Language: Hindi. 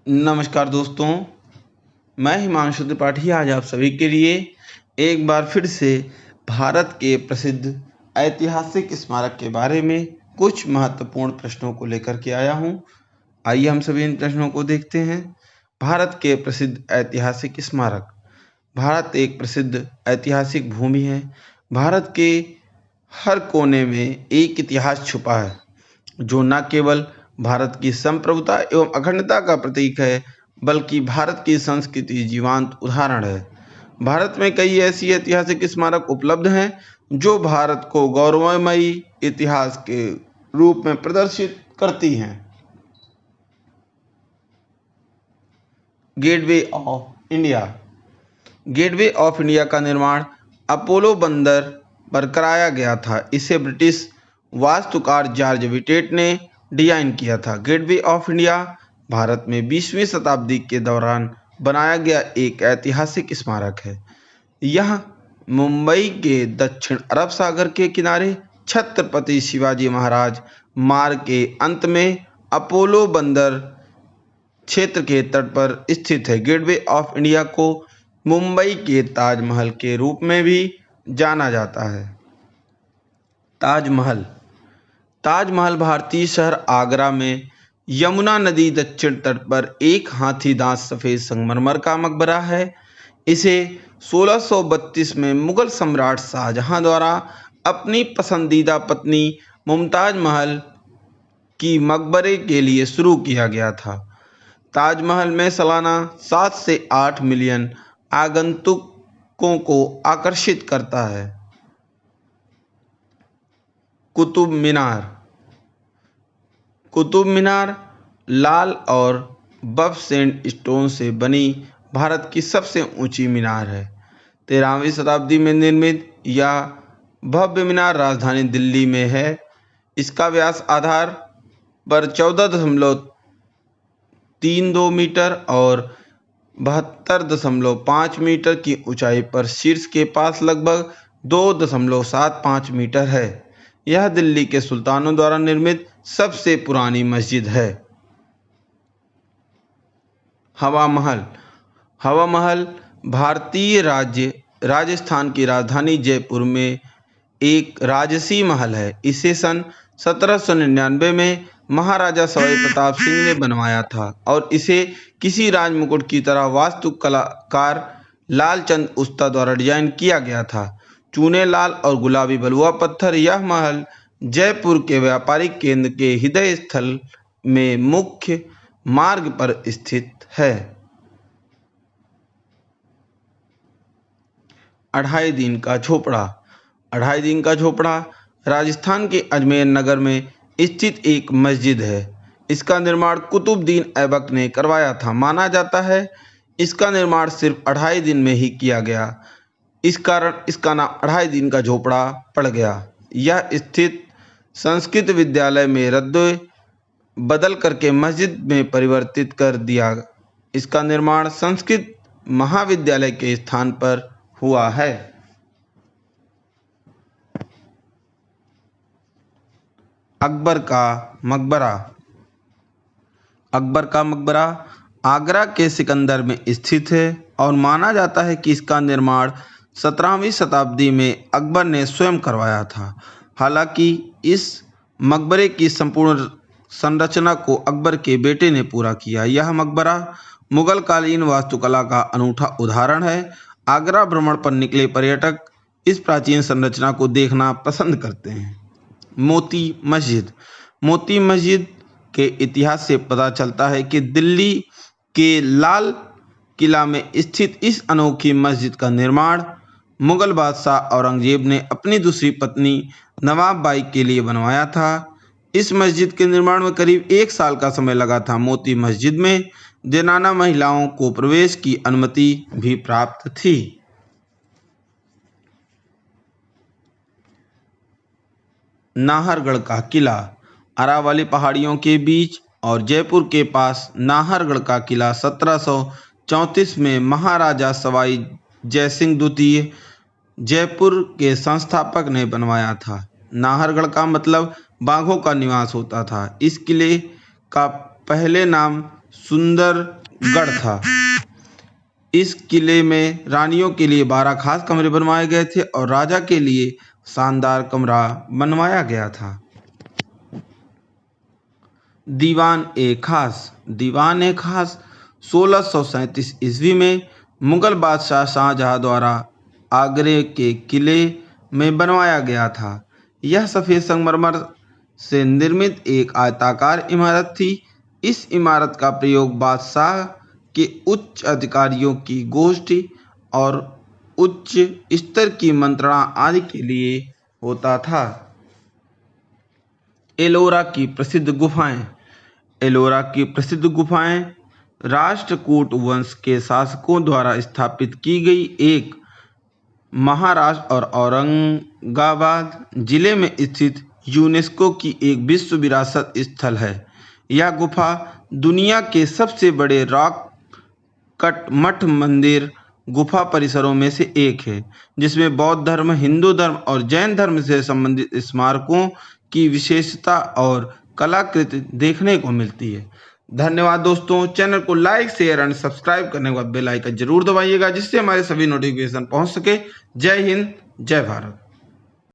नमस्कार दोस्तों, मैं हिमांशु त्रिपाठी आज आप सभी के लिए एक बार फिर से भारत के प्रसिद्ध ऐतिहासिक स्मारक के बारे में कुछ महत्वपूर्ण प्रश्नों को लेकर के आया हूं। आइए हम सभी इन प्रश्नों को देखते हैं। भारत के प्रसिद्ध ऐतिहासिक स्मारक। भारत एक प्रसिद्ध ऐतिहासिक भूमि है। भारत के हर कोने में एक इतिहास छुपा है जो न केवल भारत की संप्रभुता एवं अखंडता का प्रतीक है बल्कि भारत की संस्कृति जीवंत उदाहरण है। भारत में कई ऐसी ऐतिहासिक स्मारक उपलब्ध हैं जो भारत को गौरवमयी इतिहास के रूप में प्रदर्शित करती हैं। Gateway of India. Gateway of India का निर्माण अपोलो बंदर पर कराया गया था। इसे ब्रिटिश वास्तुकार जॉर्ज विटेट ने डिजाइन किया था। गेटवे ऑफ इंडिया भारत में 20वीं शताब्दी के दौरान बनाया गया एक ऐतिहासिक स्मारक है। यह मुंबई के दक्षिण अरब सागर के किनारे छत्रपति शिवाजी महाराज मार्ग के अंत में अपोलो बंदर क्षेत्र के तट पर स्थित है। गेटवे ऑफ इंडिया को मुंबई के ताजमहल के रूप में भी जाना जाता है। ताजमहल। ताजमहल भारतीय शहर आगरा में यमुना नदी दक्षिण तट पर एक हाथीदांत सफ़ेद संगमरमर का मकबरा है। इसे 1632 में मुगल सम्राट शाहजहां द्वारा अपनी पसंदीदा पत्नी मुमताज महल की मकबरे के लिए शुरू किया गया था। ताजमहल में सालाना 7 से 8 मिलियन आगंतुकों को आकर्षित करता है। कुतुब मीनार। कुतुब मीनार लाल और बफ सैंडस्टोन से बनी भारत की सबसे ऊंची मीनार है। 13वीं शताब्दी में निर्मित यह भव्य मीनार राजधानी दिल्ली में है। इसका व्यास आधार पर 14.32 मीटर और 72.5 मीटर की ऊंचाई पर शीर्ष के पास लगभग 2.75 मीटर है। यह दिल्ली के सुल्तानों द्वारा निर्मित सबसे पुरानी मस्जिद है। हवा महल। हवा महल भारतीय राज्य राजस्थान की राजधानी जयपुर में एक राजसी महल है। इसे सन 1799 में महाराजा सवाई प्रताप सिंह ने बनवाया था और इसे किसी राजमुकुट की तरह वास्तु कलाकार लालचंद उस्ता द्वारा डिजाइन किया गया था। चूने लाल और गुलाबी बलुआ पत्थर। यह महल जयपुर के व्यापारिक केंद्र के हृदय स्थल में मुख्य मार्ग पर स्थित है। 2.5 दिन का झोपड़ा। 2.5 दिन का झोपड़ा राजस्थान के अजमेर नगर में स्थित एक मस्जिद है। इसका निर्माण कुतुबुद्दीन ऐबक ने करवाया था। माना जाता है इसका निर्माण सिर्फ 2.5 दिन में ही किया गया। इस कारण इसका नाम 2.5 दिन का झोपड़ा पड़ गया। यह स्थित संस्कृत विद्यालय में रद्द बदल करके मस्जिद में परिवर्तित कर दिया। इसका निर्माण संस्कृत महाविद्यालय के स्थान पर हुआ है। अकबर का मकबरा। अकबर का मकबरा आगरा के सिकंदर में स्थित है और माना जाता है कि इसका निर्माण 17वीं शताब्दी में अकबर ने स्वयं करवाया था। हालांकि इस मकबरे की संपूर्ण संरचना को अकबर के बेटे ने पूरा किया। यह मकबरा मुगल कालीन वास्तुकला का अनूठा उदाहरण है। आगरा भ्रमण पर निकले पर्यटक इस प्राचीन संरचना को देखना पसंद करते हैं। मोती मस्जिद। मोती मस्जिद के इतिहास से पता चलता है कि दिल्ली के लाल किला में स्थित इस अनोखी मस्जिद का निर्माण मुगल बादशाह औरंगजेब ने अपनी दूसरी पत्नी नवाब बाई के लिए बनवाया था। इस मस्जिद के निर्माण में करीब 1 साल का समय लगा था। मोती मस्जिद में जनाना महिलाओं को प्रवेश की अनुमति भी प्राप्त थी। नाहरगढ़ का किला। अरावली पहाड़ियों के बीच और जयपुर के पास नाहरगढ़ का किला 1734 में महाराजा सवाई जयसिंह द्वितीय जयपुर के संस्थापक ने बनवाया था। नाहरगढ़ का मतलब बाघों का निवास होता था। इस किले का पहले नाम सुंदरगढ़ था। इस किले में रानियों के लिए 12 खास कमरे बनवाए गए थे और राजा के लिए शानदार कमरा बनवाया गया था। दीवान ए खास 1637 ईस्वी में मुगल बादशाह शाहजहां द्वारा आगरे के किले में बनवाया गया था। यह सफ़ेद संगमरमर से निर्मित एक आयताकार इमारत थी। इस इमारत का प्रयोग बादशाह के उच्च अधिकारियों की गोष्ठी और उच्च स्तर की मंत्रणा आदि के लिए होता था। एलोरा की प्रसिद्ध गुफाएं। एलोरा की प्रसिद्ध गुफाएं राष्ट्रकूट वंश के शासकों द्वारा स्थापित की गई एक महाराष्ट्र और औरंगाबाद जिले में स्थित यूनेस्को की एक विश्व विरासत स्थल है। यह गुफा दुनिया के सबसे बड़े रॉक कट मठ मंदिर गुफा परिसरों में से एक है, जिसमें बौद्ध धर्म, हिंदू धर्म और जैन धर्म से संबंधित स्मारकों की विशेषता और कलाकृति देखने को मिलती है। धन्यवाद दोस्तों। चैनल को लाइक, शेयर एंड सब्सक्राइब करने के बाद बेल आइकन जरूर दबाइएगा, जिससे हमारे सभी नोटिफिकेशन पहुंच सके। जय हिंद, जय भारत।